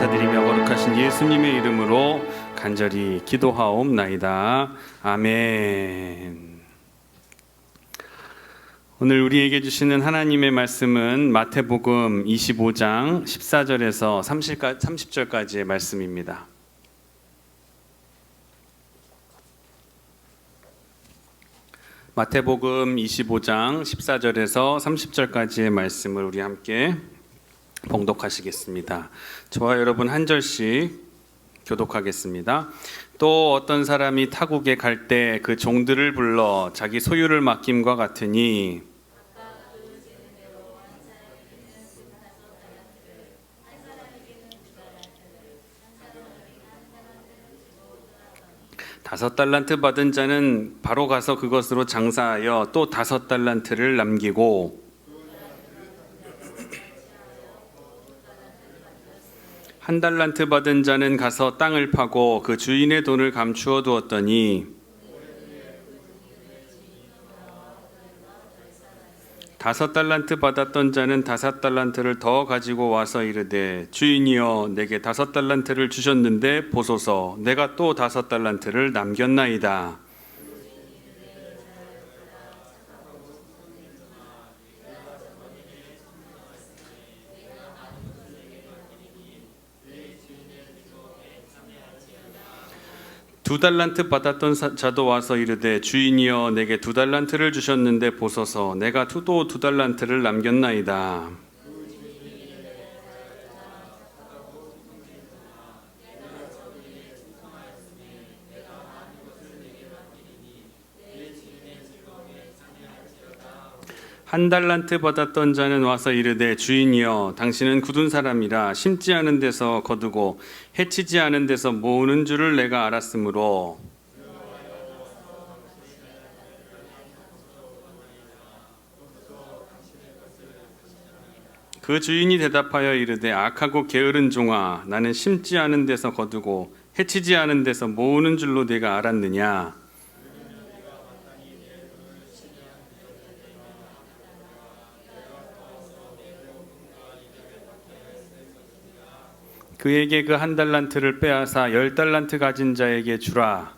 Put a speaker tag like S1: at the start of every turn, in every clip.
S1: 감사드리며 거룩하신 예수님의 이름으로 간절히 기도하옵나이다. 아멘. 오늘 우리에게 주시는 하나님의 말씀은 마태복음 25장 14절에서 30절까지의 말씀입니다. 마태복음 25장 14절에서 30절까지의 말씀을 우리 함께 봉독하시겠습니다. 저와 여러분 한 절씩 교독하겠습니다. 또 어떤 사람이 타국에 갈 때 그 종들을 불러 자기 소유를 맡김과 같으니 다섯 달란트 받은 자는 바로 가서 그것으로 장사하여 또 다섯 달란트를 남기고 한 달란트 받은 자는 가서 땅을 파고 그 주인의 돈을 감추어 두었더니 다섯 달란트 받았던 자는 다섯 달란트를 더 가지고 와서 이르되 주인이여 내게 다섯 달란트를 주셨는데 보소서 내가 또 다섯 달란트를 남겼나이다. 두 달란트 받았던 자도 와서 이르되 주인이여 내게 두 달란트를 주셨는데 보소서 내가 또 두 달란트를 남겼나이다. 한 달란트 받았던 자는 와서 이르되 주인이여 당신은 굳은 사람이라 심지 않은 데서 거두고 해치지 않은 데서 모으는 줄을 내가 알았으므로 그 주인이 대답하여 이르되 악하고 게으른 종아 나는 심지 않은 데서 거두고 해치지 않은 데서 모으는 줄로 내가 알았느냐. 그에게 그 한 달란트를 빼앗아 열 달란트 가진 자에게 주라.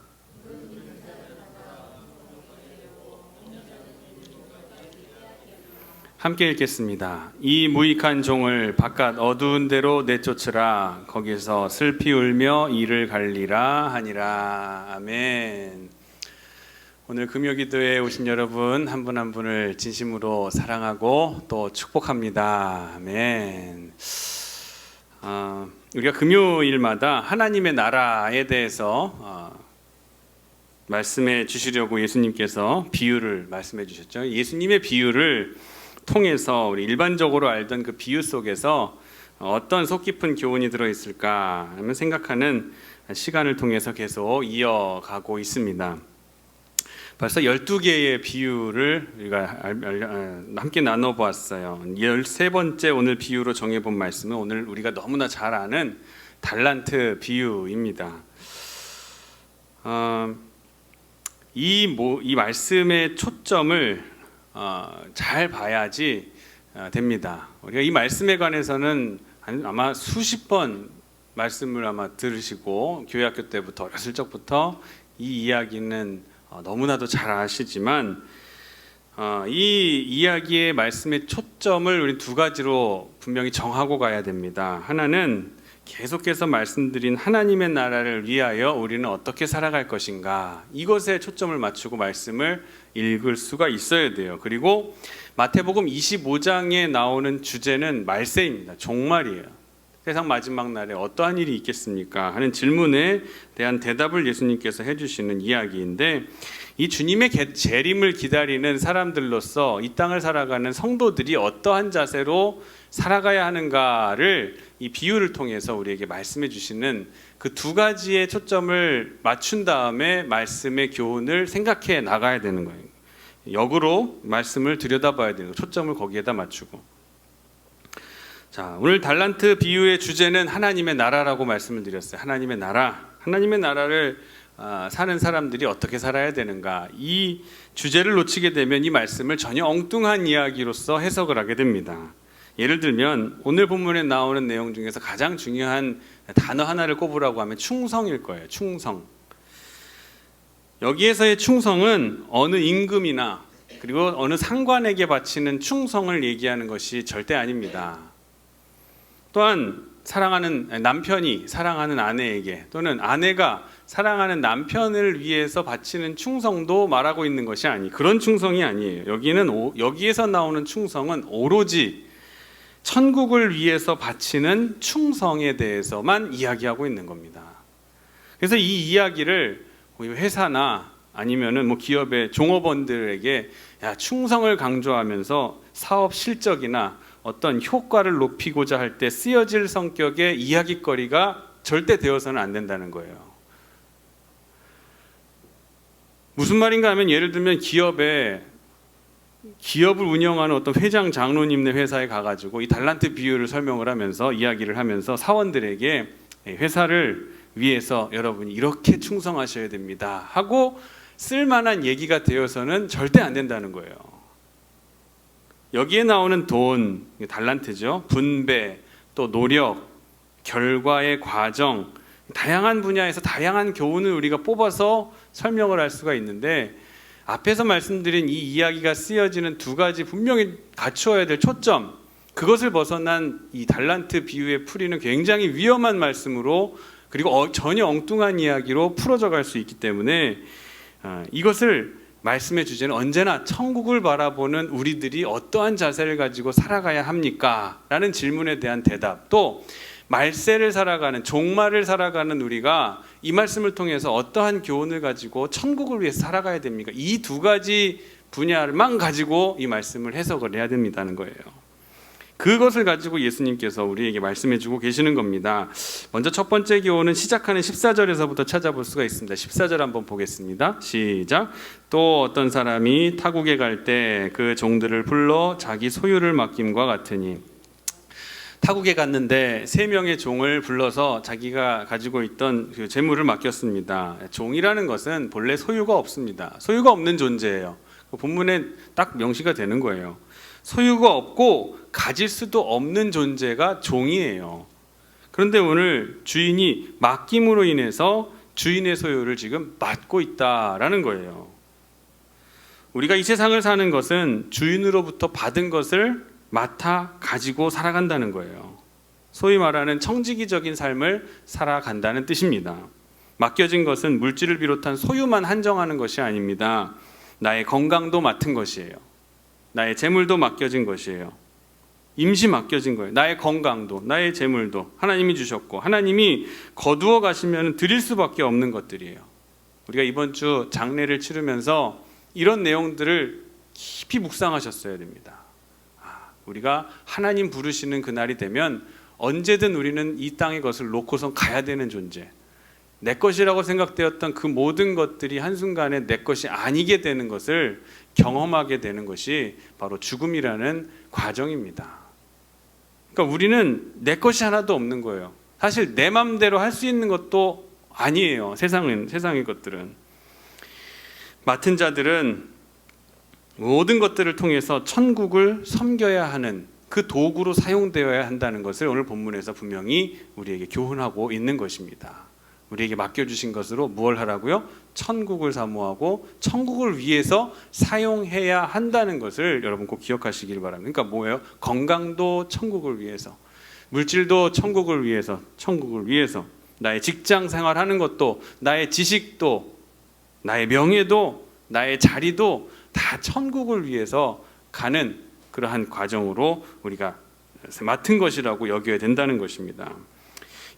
S1: 함께 읽겠습니다. 이 무익한 종을 바깥 어두운 데로 내쫓으라. 거기서 슬피 울며 이를 갈리라 하니라. 아멘. 오늘 금요기도에 오신 여러분 한 분 한 분을 진심으로 사랑하고 또 축복합니다. 아멘. 우리가 금요일마다 하나님의 나라에 대해서 말씀해 주시려고 예수님께서 비유를 말씀해 주셨죠. 예수님의 비유를 통해서 우리 일반적으로 알던 그 비유 속에서 어떤 속 깊은 교훈이 들어있을까 하면 생각하는 시간을 통해서 계속 이어가고 있습니다. 벌써 12개의 비유를 우리가 함께 나눠보았어요. 13번째 오늘 비유로 정해본 말씀은 오늘 우리가 너무나 잘 아는 달란트 비유입니다. 이 말씀의 초점을 잘 봐야지 됩니다. 우리가 이 말씀에 관해서는 아마 수십 번 말씀을 아마 들으시고 교회학교 때부터 어렸을 적부터 이 이야기는 너무나도 잘 아시지만 이 이야기의 말씀의 초점을 우리 두 가지로 분명히 정하고 가야 됩니다. 하나는 계속해서 말씀드린 하나님의 나라를 위하여 우리는 어떻게 살아갈 것인가, 이것에 초점을 맞추고 말씀을 읽을 수가 있어야 돼요. 그리고 마태복음 25장에 나오는 주제는 말세입니다. 종말이에요. 세상 마지막 날에 어떠한 일이 있겠습니까? 하는 질문에 대한 대답을 예수님께서 해주시는 이야기인데, 이 주님의 재림을 기다리는 사람들로서 이 땅을 살아가는 성도들이 어떠한 자세로 살아가야 하는가를 이 비유를 통해서 우리에게 말씀해 주시는 그 두 가지의 초점을 맞춘 다음에 말씀의 교훈을 생각해 나가야 되는 거예요. 역으로 말씀을 들여다봐야 되는 거예요. 초점을 거기에다 맞추고. 자, 오늘 달란트 비유의 주제는 하나님의 나라라고 말씀을 드렸어요. 하나님의 나라, 하나님의 나라를 사는 사람들이 어떻게 살아야 되는가, 이 주제를 놓치게 되면 이 말씀을 전혀 엉뚱한 이야기로서 해석을 하게 됩니다. 예를 들면 오늘 본문에 나오는 내용 중에서 가장 중요한 단어 하나를 꼽으라고 하면 충성일 거예요. 충성. 여기에서의 충성은 어느 임금이나 그리고 어느 상관에게 바치는 충성을 얘기하는 것이 절대 아닙니다. 또한 사랑하는 남편이 사랑하는 아내에게 또는 아내가 사랑하는 남편을 위해서 바치는 충성도 말하고 있는 것이 그런 충성이 아니에요. 여기에서 나오는 충성은 오로지 천국을 위해서 바치는 충성에 대해서만 이야기하고 있는 겁니다. 그래서 이 이야기를 회사나 아니면은 뭐 기업의 종업원들에게 충성을 강조하면서 사업 실적이나 어떤 효과를 높이고자 할 때 쓰여질 성격의 이야기거리가 절대 되어서는 안 된다는 거예요. 무슨 말인가 하면 예를 들면 기업을 운영하는 어떤 회장 장로님네 회사에 가가지고 이 달란트 비율을 설명을 하면서 이야기를 하면서 사원들에게 회사를 위해서 여러분이 이렇게 충성하셔야 됩니다 하고 쓸만한 얘기가 되어서는 절대 안 된다는 거예요. 여기에 나오는 돈, 달란트죠. 분배, 또 노력, 결과의 과정, 다양한 분야에서 다양한 교훈을 우리가 뽑아서 설명을 할 수가 있는데 앞에서 말씀드린 이 이야기가 쓰여지는 두 가지 분명히 갖추어야 될 초점, 그것을 벗어난 이 달란트 비유의 풀이는 굉장히 위험한 말씀으로 그리고 전혀 엉뚱한 이야기로 풀어져 갈 수 있기 때문에 이것을 말씀의 주제는 언제나 천국을 바라보는 우리들이 어떠한 자세를 가지고 살아가야 합니까? 라는 질문에 대한 대답, 또 말세를 살아가는 종말을 살아가는 우리가 이 말씀을 통해서 어떠한 교훈을 가지고 천국을 위해서 살아가야 됩니까? 이 두 가지 분야만 가지고 이 말씀을 해석을 해야 된다는 거예요. 그것을 가지고 예수님께서 우리에게 말씀해 주고 계시는 겁니다. 먼저 첫 번째 교훈은 시작하는 14절에서부터 찾아볼 수가 있습니다. 14절 한번 보겠습니다. 시작. 또 어떤 사람이 타국에 갈 때 그 종들을 불러 자기 소유를 맡김과 같으니. 타국에 갔는데 3명의 종을 불러서 자기가 가지고 있던 그 재물을 맡겼습니다. 종이라는 것은 본래 소유가 없습니다. 소유가 없는 존재예요. 본문에 딱 명시가 되는 거예요. 소유가 없고 가질 수도 없는 존재가 종이에요. 그런데 오늘 주인이 맡김으로 인해서 주인의 소유를 지금 맡고 있다라는 거예요. 우리가 이 세상을 사는 것은 주인으로부터 받은 것을 맡아 가지고 살아간다는 거예요. 소위 말하는 청지기적인 삶을 살아간다는 뜻입니다. 맡겨진 것은 물질을 비롯한 소유만 한정하는 것이 아닙니다. 나의 건강도 맡은 것이에요. 나의 재물도 맡겨진 것이에요. 임시 맡겨진 거예요. 나의 건강도, 나의 재물도 하나님이 주셨고 하나님이 거두어 가시면 드릴 수밖에 없는 것들이에요. 우리가 이번 주 장례를 치르면서 이런 내용들을 깊이 묵상하셨어야 됩니다. 우리가 하나님 부르시는 그날이 되면 언제든 우리는 이 땅의 것을 놓고선 가야 되는 존재, 내 것이라고 생각되었던 그 모든 것들이 한순간에 내 것이 아니게 되는 것을 경험하게 되는 것이 바로 죽음이라는 과정입니다. 그러니까 우리는 내 것이 하나도 없는 거예요. 사실 내 마음대로 할 수 있는 것도 아니에요. 세상의 것들은. 맡은 자들은 모든 것들을 통해서 천국을 섬겨야 하는 그 도구로 사용되어야 한다는 것을 오늘 본문에서 분명히 우리에게 교훈하고 있는 것입니다. 우리에게 맡겨주신 것으로 무엇을 하라고요? 천국을 사모하고 천국을 위해서 사용해야 한다는 것을 여러분 꼭 기억하시길 바랍니다. 그러니까 뭐예요? 건강도 천국을 위해서, 물질도 천국을 위해서, 천국을 위해서, 나의 직장 생활하는 것도, 나의 지식도, 나의 명예도, 나의 자리도 다 천국을 위해서 가는 그러한 과정으로 우리가 맡은 것이라고 여겨야 된다는 것입니다.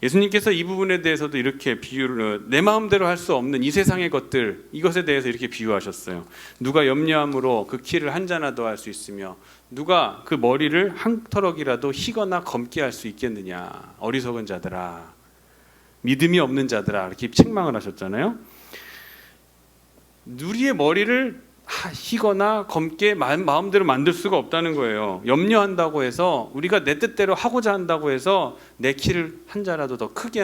S1: 예수님께서 이 부분에 대해서도 이렇게 비유를, 내 마음대로 할 수 없는 이 세상의 것들, 이것에 대해서 이렇게 비유하셨어요. 누가 염려함으로 그 키를 한 자나 더 할 수 있으며 누가 그 머리를 한 터럭이라도 희거나 검게 할 수 있겠느냐. 어리석은 자들아, 믿음이 없는 자들아, 이렇게 책망을 하셨잖아요. 우리의 머리를 희거나 검게 마음대로 만들 수가 없다는 거예요. 염려한다고 해서 우리가 내 뜻대로 하고자 한다고 해서 내 키를 한 자라도 더 크게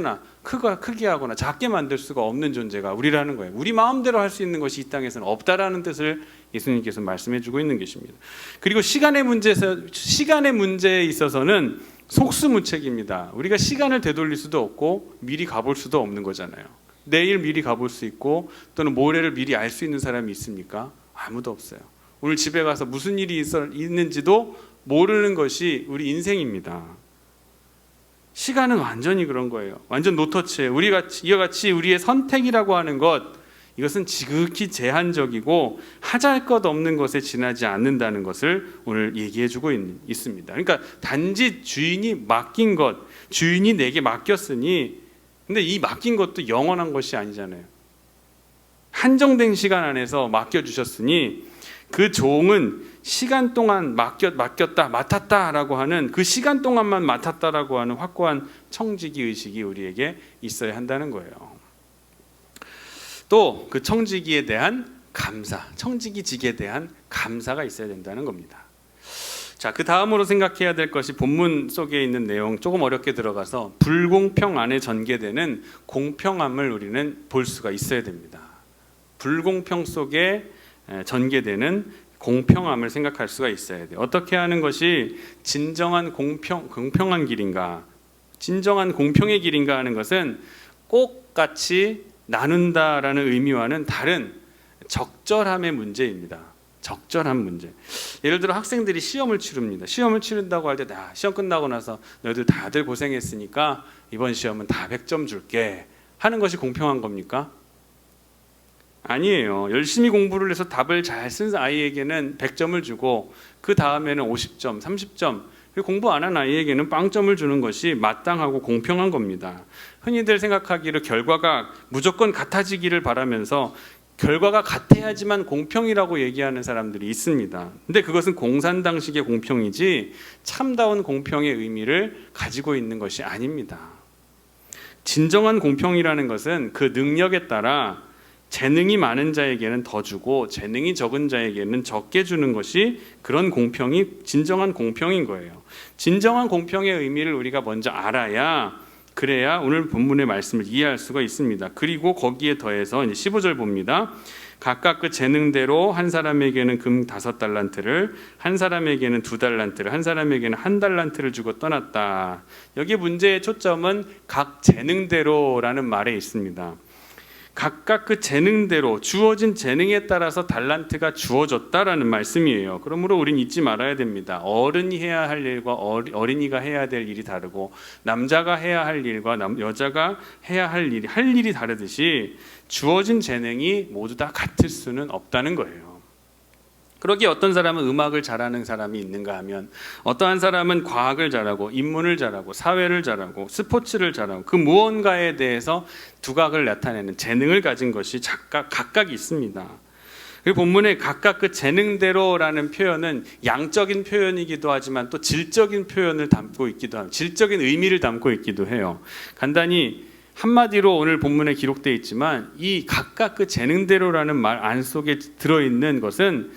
S1: 하거나 작게 만들 수가 없는 존재가 우리라는 거예요. 우리 마음대로 할 수 있는 것이 이 땅에서는 없다라는 뜻을 예수님께서 말씀해 주고 있는 것입니다. 그리고 시간의 문제에 있어서는 속수무책입니다. 우리가 시간을 되돌릴 수도 없고 미리 가볼 수도 없는 거잖아요. 내일 미리 가볼 수 있고 또는 모레를 미리 알 수 있는 사람이 있습니까? 아무도 없어요. 오늘 집에 가서 무슨 일이 있는지도 모르는 것이 우리 인생입니다. 시간은 완전히 그런 거예요. 완전 노터치예요. 이와 같이 우리의 선택이라고 하는 것, 이것은 지극히 제한적이고 하잘 것 없는 것에 지나지 않는다는 것을 오늘 얘기해주고 있습니다. 그러니까 단지 주인이 맡긴 것, 주인이 내게 맡겼으니, 근데 이 맡긴 것도 영원한 것이 아니잖아요. 한정된 시간 안에서 맡겨주셨으니 그 종은 시간 동안 맡았다라고 하는 그 시간 동안만 맡았다라고 하는 확고한 청지기 의식이 우리에게 있어야 한다는 거예요. 또 그 청지기에 대한 감사, 청지기직에 대한 감사가 있어야 된다는 겁니다. 자, 그 다음으로 생각해야 될 것이 본문 속에 있는 내용, 조금 어렵게 들어가서 불공평 안에 전개되는 공평함을 우리는 볼 수가 있어야 됩니다. 불공평 속에 전개되는 공평함을 생각할 수가 있어야 돼요. 어떻게 하는 것이 진정한 공평한 길인가, 진정한 공평의 길인가 하는 것은 꼭 같이 나눈다라는 의미와는 다른 적절함의 문제입니다. 적절한 문제. 예를 들어 학생들이 시험을 치릅니다. 시험을 치른다고 할 때 시험 끝나고 나서 너희들 다들 고생했으니까 이번 시험은 다 100점 줄게 하는 것이 공평한 겁니까? 아니에요. 열심히 공부를 해서 답을 잘 쓴 아이에게는 100점을 주고 그 다음에는 50점, 30점, 공부 안 한 아이에게는 0점을 주는 것이 마땅하고 공평한 겁니다. 흔히들 생각하기를 결과가 무조건 같아지기를 바라면서 결과가 같아야지만 공평이라고 얘기하는 사람들이 있습니다. 근데 그것은 공산당식의 공평이지 참다운 공평의 의미를 가지고 있는 것이 아닙니다. 진정한 공평이라는 것은 그 능력에 따라 재능이 많은 자에게는 더 주고 재능이 적은 자에게는 적게 주는 것이 그런 공평이 진정한 공평인 거예요. 진정한 공평의 의미를 우리가 먼저 그래야 오늘 본문의 말씀을 이해할 수가 있습니다. 그리고 거기에 더해서 이제 15절 봅니다. 각각 그 재능대로 한 사람에게는 금 5달란트를, 한 사람에게는 2달란트를, 한 사람에게는 1달란트를 주고 떠났다. 여기 문제의 초점은 각 재능대로라는 말에 있습니다. 각각 그 재능대로 주어진 재능에 따라서 달란트가 주어졌다라는 말씀이에요. 그러므로 우린 잊지 말아야 됩니다. 어른이 해야 할 일과 어린이가 해야 될 일이 다르고 남자가 해야 할 일과 여자가 해야 할 일이 다르듯이 주어진 재능이 모두 다 같을 수는 없다는 거예요. 그러기에 어떤 사람은 음악을 잘하는 사람이 있는가 하면 어떠한 사람은 과학을 잘하고 인문을 잘하고 사회를 잘하고 스포츠를 잘하고 그 무언가에 대해서 두각을 나타내는 재능을 가진 것이 각각 있습니다. 그리고 본문에 각각 그 재능대로라는 표현은 양적인 표현이기도 하지만 또 질적인 표현을 담고 있기도 합니다. 질적인 의미를 담고 있기도 해요. 간단히 한마디로 오늘 본문에 기록되어 있지만 이 각각 그 재능대로라는 말 안속에 들어있는 것은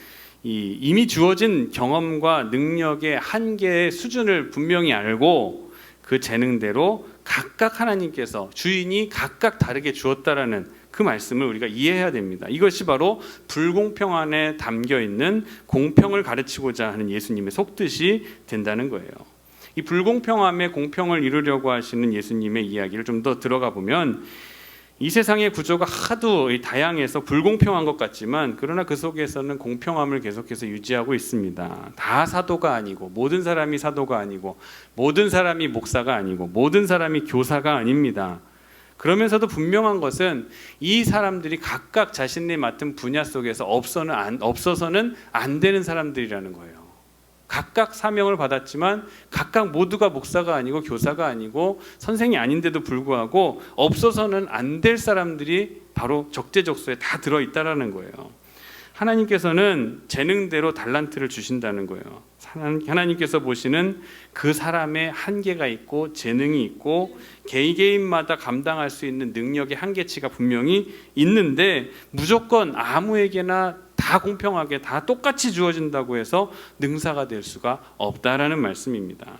S1: 이미 주어진 경험과 능력의 한계의 수준을 분명히 알고 그 재능대로 각각 하나님께서 주인이 각각 다르게 주었다라는 그 말씀을 우리가 이해해야 됩니다. 이것이 바로 불공평 안에 담겨있는 공평을 가르치고자 하는 예수님의 속뜻이 된다는 거예요. 이 불공평함의 공평을 이루려고 하시는 예수님의 이야기를 좀 더 들어가 보면 이 세상의 구조가 하도 다양해서 불공평한 것 같지만 그러나 그 속에서는 공평함을 계속해서 유지하고 있습니다. 다 사도가 아니고 모든 사람이 사도가 아니고 모든 사람이 목사가 아니고 모든 사람이 교사가 아닙니다. 그러면서도 분명한 것은 이 사람들이 각각 자신의 맡은 분야 속에서 없어서는 안 되는 사람들이라는 거예요. 각각 사명을 받았지만 각각 모두가 목사가 아니고 교사가 아니고 선생이 아닌데도 불구하고 없어서는 안 될 사람들이 바로 적재적소에 다 들어있다라는 거예요. 하나님께서는 재능대로 달란트를 주신다는 거예요. 하나님께서 보시는 그 사람의 한계가 있고 재능이 있고 개인마다 감당할 수 있는 능력의 한계치가 분명히 있는데 무조건 아무에게나 다 공평하게 다 똑같이 주어진다고 해서 능사가 될 수가 없다라는 말씀입니다.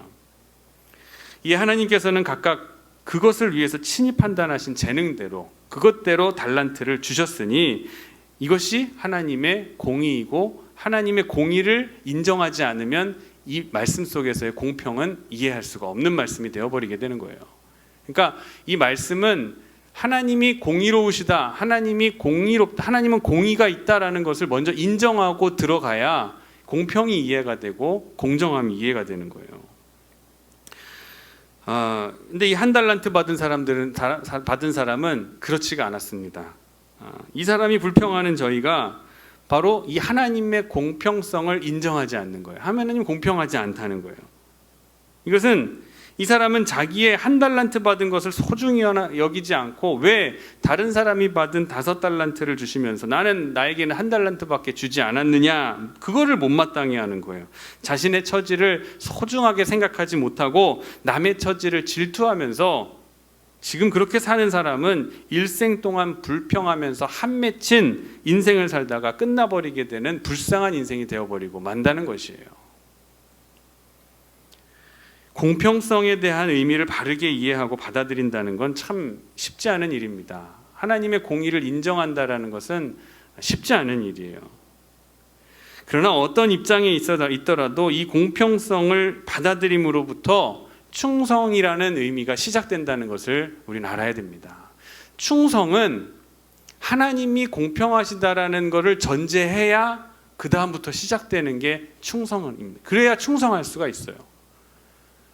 S1: 이 하나님께서는 각각 그것을 위해서 친히 판단하신 재능대로 그것대로 달란트를 주셨으니 이것이 하나님의 공의이고 하나님의 공의를 인정하지 않으면 이 말씀 속에서의 공평은 이해할 수가 없는 말씀이 되어버리게 되는 거예요. 그러니까 이 말씀은 하나님이 공의로우시다, 하나님은 공의가 있다라는 것을 먼저 인정하고 들어가야 공평이 이해가 되고 공정함이 이해가 되는 거예요. 근데 이 한 달란트 받은 사람은 그렇지가 않았습니다. 이 사람이 불평하는 저희가 바로 이 하나님의 공평성을 인정하지 않는 거예요. 하나님 공평하지 않다는 거예요. 이것은 이 사람은 자기의 한 달란트 받은 것을 소중히 여기지 않고 왜 다른 사람이 받은 5달란트를 주시면서 나에게는 한 달란트밖에 주지 않았느냐, 그거를 못마땅해 하는 거예요. 자신의 처지를 소중하게 생각하지 못하고 남의 처지를 질투하면서 지금 그렇게 사는 사람은 일생 동안 불평하면서 한 맺힌 인생을 살다가 끝나버리게 되는 불쌍한 인생이 되어버리고 만다는 것이에요. 공평성에 대한 의미를 바르게 이해하고 받아들인다는 건 참 쉽지 않은 일입니다. 하나님의 공의를 인정한다라는 것은 쉽지 않은 일이에요. 그러나 어떤 입장에 있더라도 이 공평성을 받아들임으로부터 충성이라는 의미가 시작된다는 것을 우리는 알아야 됩니다. 충성은 하나님이 공평하시다라는 것을 전제해야 그 다음부터 시작되는 게 충성입니다. 그래야 충성할 수가 있어요.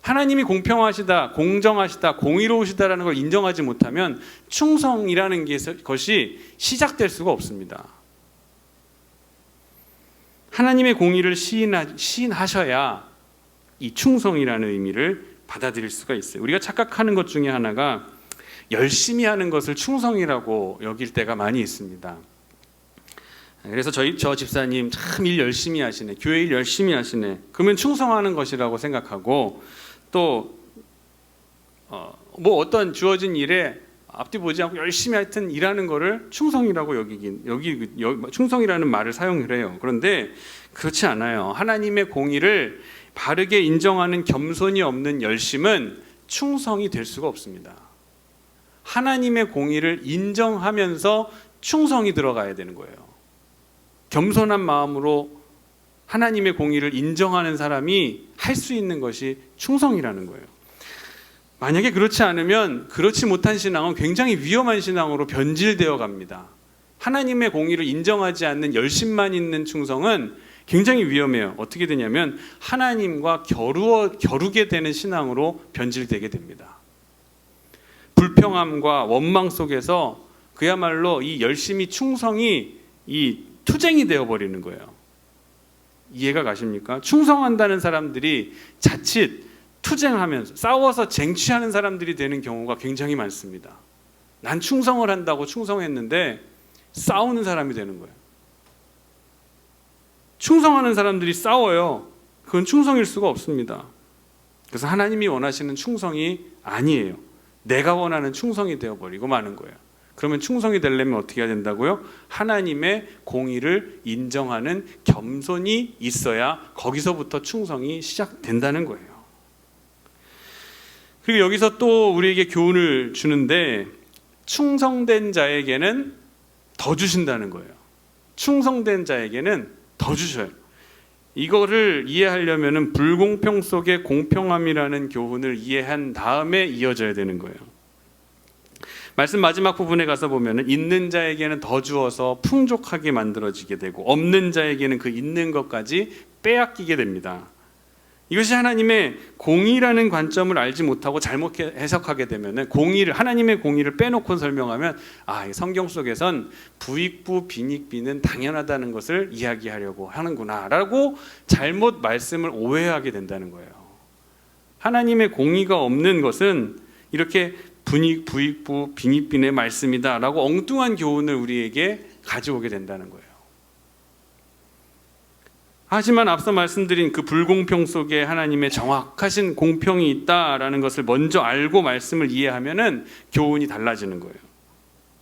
S1: 하나님이 공평하시다, 공정하시다, 공의로우시다라는 걸 인정하지 못하면 충성이라는 것이 시작될 수가 없습니다. 하나님의 공의를 시인하셔야 이 충성이라는 의미를 받아들일 수가 있어요. 우리가 착각하는 것 중에 하나가 열심히 하는 것을 충성이라고 여길 때가 많이 있습니다. 그래서 저 집사님 참 일 열심히 하시네, 교회 일 열심히 하시네, 그러면 충성하는 것이라고 생각하고 또 어떤 주어진 일에 앞뒤 보지 않고 열심히 하여튼 일하는 거를 충성이라고 충성이라는 말을 사용을 해요. 그런데 그렇지 않아요. 하나님의 공의를 바르게 인정하는 겸손이 없는 열심은 충성이 될 수가 없습니다. 하나님의 공의를 인정하면서 충성이 들어가야 되는 거예요. 겸손한 마음으로 하나님의 공의를 인정하는 사람이 할 수 있는 것이 충성이라는 거예요. 만약에 그렇지 않으면 그렇지 못한 신앙은 굉장히 위험한 신앙으로 변질되어 갑니다. 하나님의 공의를 인정하지 않는 열심만 있는 충성은 굉장히 위험해요. 어떻게 되냐면 하나님과 겨루게 되는 신앙으로 변질되게 됩니다. 불평함과 원망 속에서 그야말로 이 열심히 충성이 이 투쟁이 되어버리는 거예요. 이해가 가십니까? 충성한다는 사람들이 자칫 투쟁하면서 싸워서 쟁취하는 사람들이 되는 경우가 굉장히 많습니다. 난 충성을 한다고 충성했는데 싸우는 사람이 되는 거예요. 충성하는 사람들이 싸워요. 그건 충성일 수가 없습니다. 그래서 하나님이 원하시는 충성이 아니에요. 내가 원하는 충성이 되어버리고 마는 거예요. 그러면 충성이 되려면 어떻게 해야 된다고요? 하나님의 공의를 인정하는 겸손이 있어야 거기서부터 충성이 시작된다는 거예요. 그리고 여기서 또 우리에게 교훈을 주는데 충성된 자에게는 더 주신다는 거예요. 충성된 자에게는 더 주셔요. 이거를 이해하려면 불공평 속에 공평함이라는 교훈을 이해한 다음에 이어져야 되는 거예요. 말씀 마지막 부분에 가서 보면 있는 자에게는 더 주어서 풍족하게 만들어지게 되고 없는 자에게는 그 있는 것까지 빼앗기게 됩니다. 이것이 하나님의 공의라는 관점을 알지 못하고 잘못 해석하게 되면 하나님의 공의를 빼놓고 설명하면 성경 속에선 부익부 빈익비는 당연하다는 것을 이야기하려고 하는구나 라고 잘못 말씀을 오해하게 된다는 거예요. 하나님의 공의가 없는 것은 이렇게 부익부 빈익빈의 말씀이다 라고 엉뚱한 교훈을 우리에게 가져오게 된다는 거예요. 하지만 앞서 말씀드린 그 불공평 속에 하나님의 정확하신 공평이 있다라는 것을 먼저 알고 말씀을 이해하면은 교훈이 달라지는 거예요.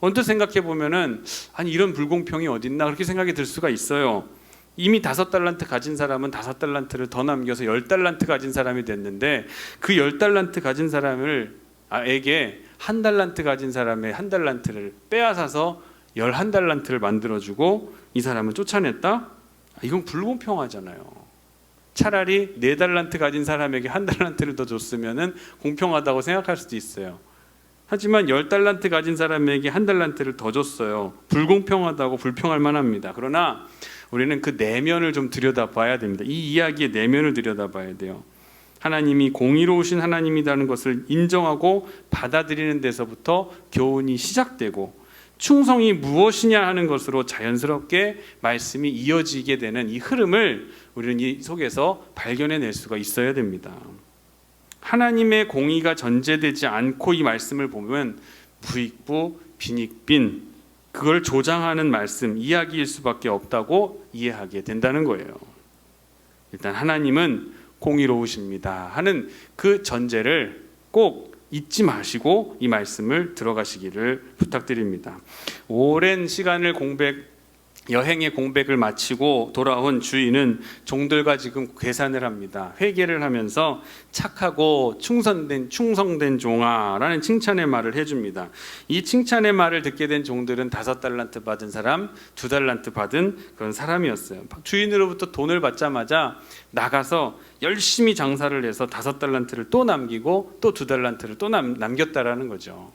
S1: 언뜻 생각해 보면은 아니 이런 불공평이 어딨나 그렇게 생각이 들 수가 있어요. 이미 5달란트 가진 사람은 5달란트를 더 남겨서 10달란트 가진 사람이 됐는데 그 10달란트 가진 사람에게 1달란트 가진 사람의 1달란트를 빼앗아서 11달란트를 만들어주고 이 사람을 쫓아냈다? 이건 불공평하잖아요. 차라리 4달란트 가진 사람에게 1달란트를 더 줬으면 공평하다고 생각할 수도 있어요. 하지만 10달란트 가진 사람에게 1달란트를 더 줬어요. 불공평하다고 불평할 만합니다. 그러나 우리는 그 내면을 좀 들여다봐야 됩니다. 이 이야기의 내면을 들여다봐야 돼요. 하나님이 공의로우신 하나님이라는 것을 인정하고 받아들이는 데서부터 교훈이 시작되고 충성이 무엇이냐 하는 것으로 자연스럽게 말씀이 이어지게 되는 이 흐름을 우리는 이 속에서 발견해낼 수가 있어야 됩니다. 하나님의 공의가 전제되지 않고 이 말씀을 보면 부익부 빈익빈 그걸 조장하는 말씀, 이야기일 수밖에 없다고 이해하게 된다는 거예요. 일단 하나님은 공의로우십니다 하는 그 전제를 꼭 잊지 마시고 이 말씀을 들어가시기를 부탁드립니다. 오랜 시간을 여행의 공백을 마치고 돌아온 주인은 종들과 지금 계산을 합니다. 회개를 하면서 착하고 충성된 종아라는 칭찬의 말을 해줍니다. 이 칭찬의 말을 듣게 된 종들은 5달란트 받은 사람, 2달란트 받은 그런 사람이었어요. 주인으로부터 돈을 받자마자 나가서 열심히 장사를 해서 5달란트를 또 남기고 또 2달란트를 또 남겼다라는 거죠.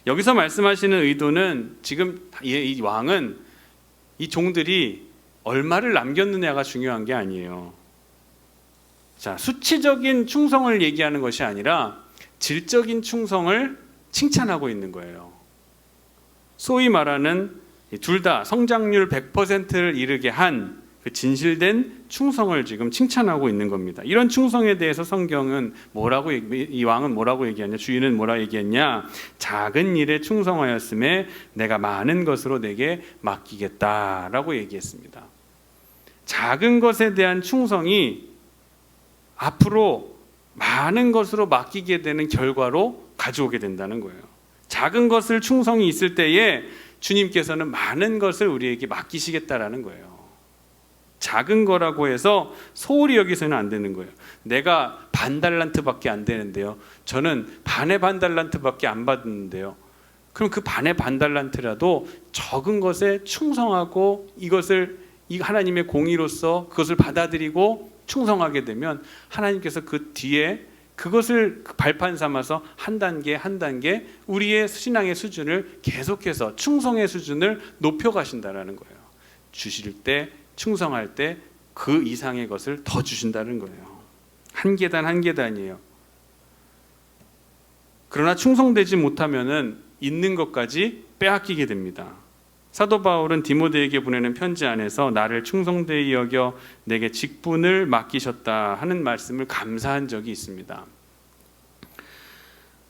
S1: 여기서 말씀하시는 의도는 지금 이 왕은 이 종들이 얼마를 남겼느냐가 중요한 게 아니에요. 자, 수치적인 충성을 얘기하는 것이 아니라 질적인 충성을 칭찬하고 있는 거예요. 소위 말하는 둘 다 성장률 100%를 이루게 한 그 진실된 충성을 지금 칭찬하고 있는 겁니다. 이런 충성에 대해서 성경은 이 왕은 뭐라고 얘기하냐? 주인은 뭐라 얘기했냐? 작은 일에 충성하였음에 내가 많은 것으로 내게 맡기겠다라고 얘기했습니다. 작은 것에 대한 충성이 앞으로 많은 것으로 맡기게 되는 결과로 가져오게 된다는 거예요. 작은 것을 충성이 있을 때에 주님께서는 많은 것을 우리에게 맡기시겠다라는 거예요. 작은 거라고 해서 소홀히 여기서는 안 되는 거예요. 내가 반 달란트밖에 안 되는데요. 저는 반의 반 달란트밖에 안 받는데요. 그럼 그 반의 반 달란트라도 적은 것에 충성하고 이것을 하나님의 공의로서 그것을 받아들이고 충성하게 되면 하나님께서 그 뒤에 그것을 발판 삼아서 한 단계 한 단계 우리의 신앙의 수준을 계속해서 충성의 수준을 높여가신다라는 거예요. 주실 때 충성할 때 그 이상의 것을 더 주신다는 거예요. 한 계단 한 계단이에요. 그러나 충성되지 못하면은 있는 것까지 빼앗기게 됩니다. 사도 바울은 디모데에게 보내는 편지 안에서 나를 충성되이 여겨 내게 직분을 맡기셨다 하는 말씀을 감사한 적이 있습니다.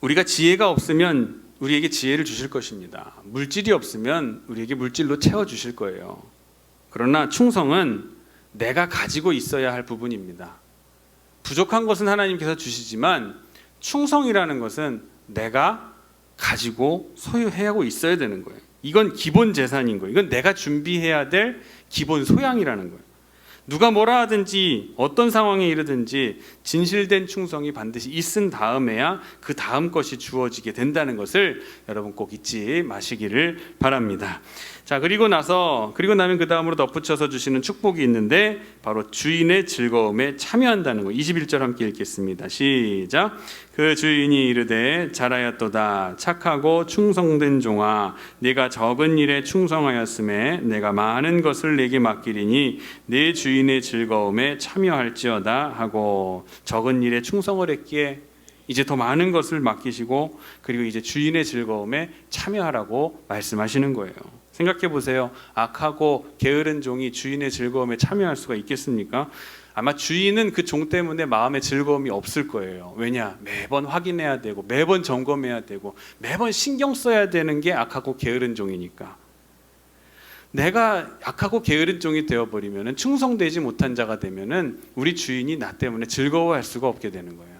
S1: 우리가 지혜가 없으면 우리에게 지혜를 주실 것입니다. 물질이 없으면 우리에게 물질로 채워주실 거예요. 그러나 충성은 내가 가지고 있어야 할 부분입니다. 부족한 것은 하나님께서 주시지만 충성이라는 것은 내가 가지고 소유하고 있어야 되는 거예요. 이건 기본 재산인 거예요. 이건 내가 준비해야 될 기본 소양이라는 거예요. 누가 뭐라 하든지 어떤 상황에 이르든지 진실된 충성이 반드시 있은 다음에야 그 다음 것이 주어지게 된다는 것을 여러분 꼭 잊지 마시기를 바랍니다. 자, 그리고 나면 그 다음으로 덧붙여서 주시는 축복이 있는데 바로 주인의 즐거움에 참여한다는 거. 21절 함께 읽겠습니다. 시작. 그 주인이 이르되 잘하였도다 착하고 충성된 종아 네가 적은 일에 충성하였음에 내가 많은 것을 내게 맡기리니 내 주인의 즐거움에 참여할지어다 하고 적은 일에 충성을 했기에 이제 더 많은 것을 맡기시고 그리고 이제 주인의 즐거움에 참여하라고 말씀하시는 거예요. 생각해 보세요. 악하고 게으른 종이 주인의 즐거움에 참여할 수가 있겠습니까? 아마 주인은 그 종 때문에 마음에 즐거움이 없을 거예요. 왜냐? 매번 확인해야 되고 매번 점검해야 되고 매번 신경 써야 되는 게 악하고 게으른 종이니까. 내가 악하고 게으른 종이 되어버리면 충성되지 못한 자가 되면 우리 주인이 나 때문에 즐거워할 수가 없게 되는 거예요.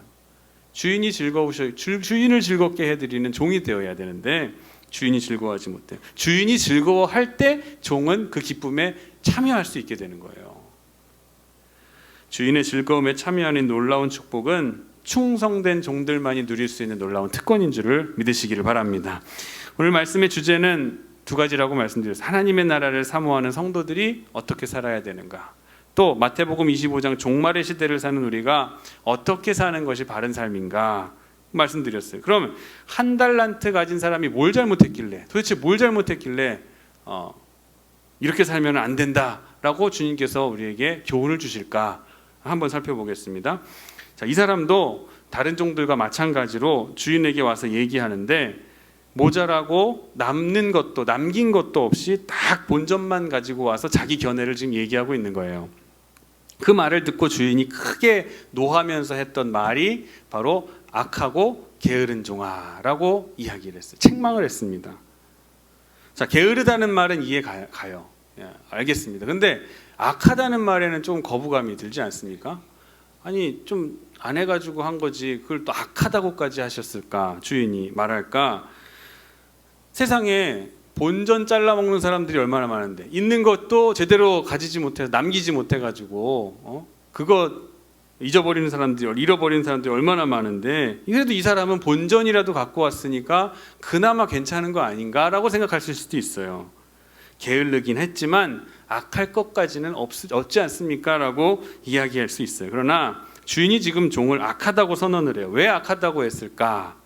S1: 주인을 즐겁게 해드리는 종이 되어야 되는데 주인이 즐거워하지 못해요. 주인이 즐거워할 때 종은 그 기쁨에 참여할 수 있게 되는 거예요. 주인의 즐거움에 참여하는 놀라운 축복은 충성된 종들만이 누릴 수 있는 놀라운 특권인 줄을 믿으시기를 바랍니다. 오늘 말씀의 주제는 두 가지라고 말씀드렸어요. 하나님의 나라를 사모하는 성도들이 어떻게 살아야 되는가, 또 마태복음 25장 종말의 시대를 사는 우리가 어떻게 사는 것이 바른 삶인가 말씀드렸어요. 그럼 한 달란트 가진 사람이 뭘 잘못했길래, 도대체 뭘 잘못했길래 이렇게 살면 안 된다라고 주님께서 우리에게 교훈을 주실까 한번 살펴보겠습니다. 자, 이 사람도 다른 종들과 마찬가지로 주인에게 와서 얘기하는데 모자라고 남긴 것도 없이 딱 본전만 가지고 와서 자기 견해를 지금 얘기하고 있는 거예요. 그 말을 듣고 주인이 크게 노하면서 했던 말이 바로 악하고 게으른 종아라고 이야기를 했어요. 책망을 했습니다. 자, 게으르다는 말은 이해가요. 예, 알겠습니다. 근데 악하다는 말에는 좀 거부감이 들지 않습니까? 아니, 좀 안 해가지고 한 거지 그걸 또 악하다고까지 하셨을까? 주인이 말할까? 세상에 본전 잘라 먹는 사람들이 얼마나 많은데, 있는 것도 제대로 가지지 못해서 남기지 못해가지고 그거 잊어버리는 사람들이, 잃어버리는 사람들이 얼마나 많은데, 그래도 이 사람은 본전이라도 갖고 왔으니까 그나마 괜찮은 거 아닌가라고 생각하실 수도 있어요. 게을르긴 했지만 악할 것까지는 없지 않습니까? 라고 이야기할 수 있어요. 그러나 주인이 지금 종을 악하다고 선언을 해요. 왜 악하다고 했을까?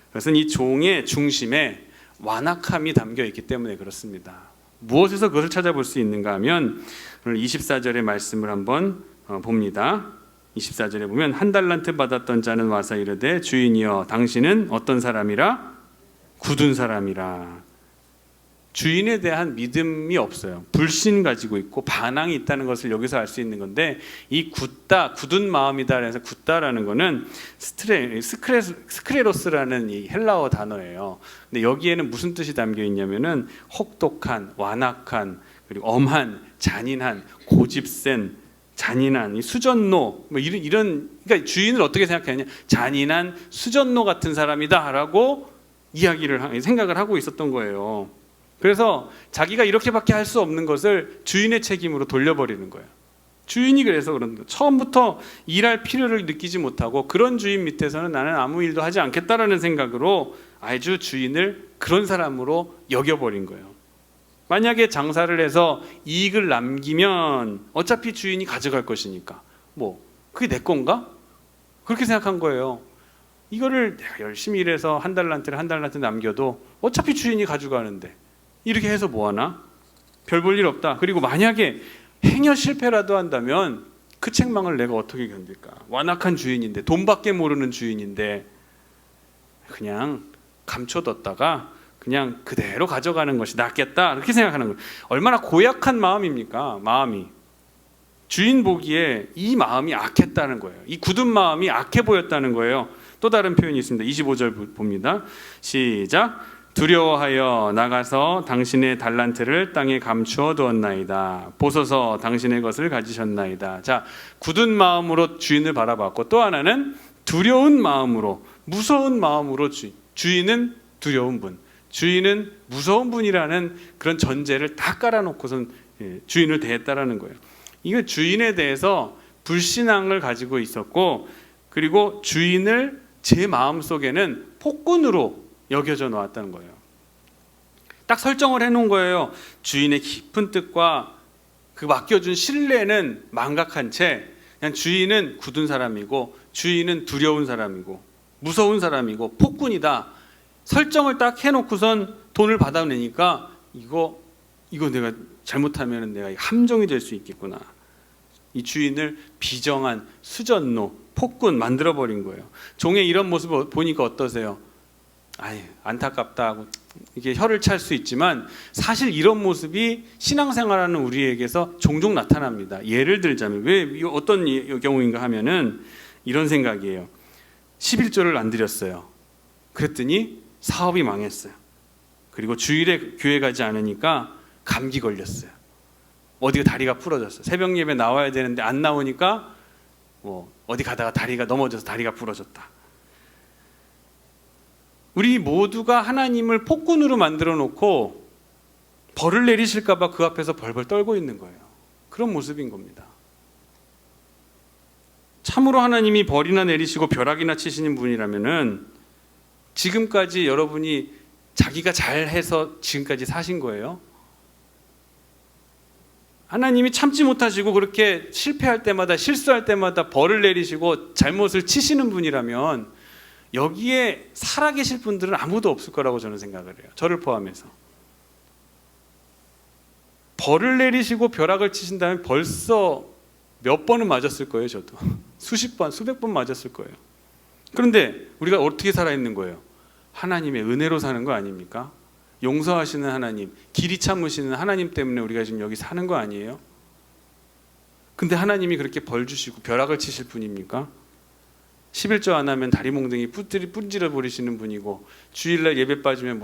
S1: 그것은 이 종의 중심에 완악함이 담겨 있기 때문에 그렇습니다. 무엇에서 그것을 찾아볼 수 있는가 하면 오늘 24절의 말씀을 한번 봅니다. 24절에 보면 한 달란트 받았던 자는 와서 이르되 주인이여 당신은 어떤 사람이라? 굳은 사람이라. 주인에 대한 믿음이 없어요. 불신 가지고 있고 반항이 있다는 것을 여기서 알 수 있는 건데, 이 굳은 마음이다 그래서 굳다라는 거는 스크레로스라는 이 헬라어 단어예요. 근데 여기에는 무슨 뜻이 담겨 있냐면은 혹독한, 완악한, 그리고 엄한, 잔인한, 고집센, 잔인한, 이 수전노, 뭐 이런 그러니까 주인을 어떻게 생각하느냐, 잔인한 수전노 같은 사람이다라고 생각을 하고 있었던 거예요. 그래서 자기가 이렇게밖에 할 수 없는 것을 주인의 책임으로 돌려버리는 거예요. 주인이 그래서 그런 거예요. 처음부터 일할 필요를 느끼지 못하고 그런 주인 밑에서는 나는 아무 일도 하지 않겠다라는 생각으로 아주 주인을 그런 사람으로 여겨버린 거예요. 만약에 장사를 해서 이익을 남기면 어차피 주인이 가져갈 것이니까 뭐 그게 내 건가? 그렇게 생각한 거예요. 이거를 내가 열심히 일해서 한 달란트 남겨도 어차피 주인이 가져가는데 이렇게 해서 뭐하나? 별 볼 일 없다. 그리고 만약에 행여 실패라도 한다면 그 책망을 내가 어떻게 견딜까? 완악한 주인인데, 돈밖에 모르는 주인인데 그냥 감춰뒀다가 그냥 그대로 가져가는 것이 낫겠다, 이렇게 생각하는 거예요. 얼마나 고약한 마음입니까? 마음이. 주인 보기에 이 마음이 악했다는 거예요. 이 굳은 마음이 악해 보였다는 거예요. 또 다른 표현이 있습니다. 25절 봅니다. 시작. 두려워하여 나가서 당신의 달란트를 땅에 감추어 두었나이다. 보소서 당신의 것을 가지셨나이다. 자, 굳은 마음으로 주인을 바라봤고, 또 하나는 두려운 마음으로, 무서운 마음으로 주인은 두려운 분, 주인은 무서운 분이라는 그런 전제를 다 깔아놓고선 주인을 대했다라는 거예요. 이거 주인에 대해서 불신앙을 가지고 있었고, 그리고 주인을 제 마음속에는 폭군으로 여겨져 놓았다는 거예요. 딱 설정을 해놓은 거예요. 주인의 깊은 뜻과 그 맡겨준 신뢰는 망각한 채 그냥 주인은 굳은 사람이고, 주인은 두려운 사람이고, 무서운 사람이고, 폭군이다. 설정을 딱 해놓고선 돈을 받아내니까 이거 내가 잘못하면 내가 함정이 될 수 있겠구나. 이 주인을 비정한 수전노, 폭군 만들어버린 거예요. 종의 이런 모습을 보니까 어떠세요? 아유, 안타깝다 하고 이게 혀를 찰 수 있지만 사실 이런 모습이 신앙생활하는 우리에게서 종종 나타납니다. 예를 들자면 왜 어떤 경우인가 하면은 이런 생각이에요. 11조를 안 드렸어요. 그랬더니 사업이 망했어요. 그리고 주일에 교회 가지 않으니까 감기 걸렸어요. 어디가 다리가 부러졌어요. 새벽 예배 나와야 되는데 안 나오니까 어디 가다가 다리가 넘어져서 다리가 부러졌다. 우리 모두가 하나님을 폭군으로 만들어 놓고 벌을 내리실까 봐 그 앞에서 벌벌 떨고 있는 거예요. 그런 모습인 겁니다. 참으로 하나님이 벌이나 내리시고 벼락이나 치시는 분이라면은 지금까지 여러분이 자기가 잘해서 지금까지 사신 거예요? 하나님이 참지 못하시고 그렇게 실패할 때마다 실수할 때마다 벌을 내리시고 잘못을 치시는 분이라면 여기에 살아계실 분들은 아무도 없을 거라고 저는 생각을 해요. 저를 포함해서. 벌을 내리시고 벼락을 치신다면 벌써 몇 번은 맞았을 거예요. 저도 수십 번, 수백 번 맞았을 거예요. 그런데 우리가 어떻게 살아있는 거예요? 하나님의 은혜로 사는 거 아닙니까? 용서하시는 하나님, 길이 참으시는 하나님 때문에 우리가 지금 여기 사는 거 아니에요? 근데 하나님이 그렇게 벌 주시고 벼락을 치실 분입니까? 11조 안 하면 다리 몽둥이 뿌리질러 버리시는 분이고 주일날 예배 빠지면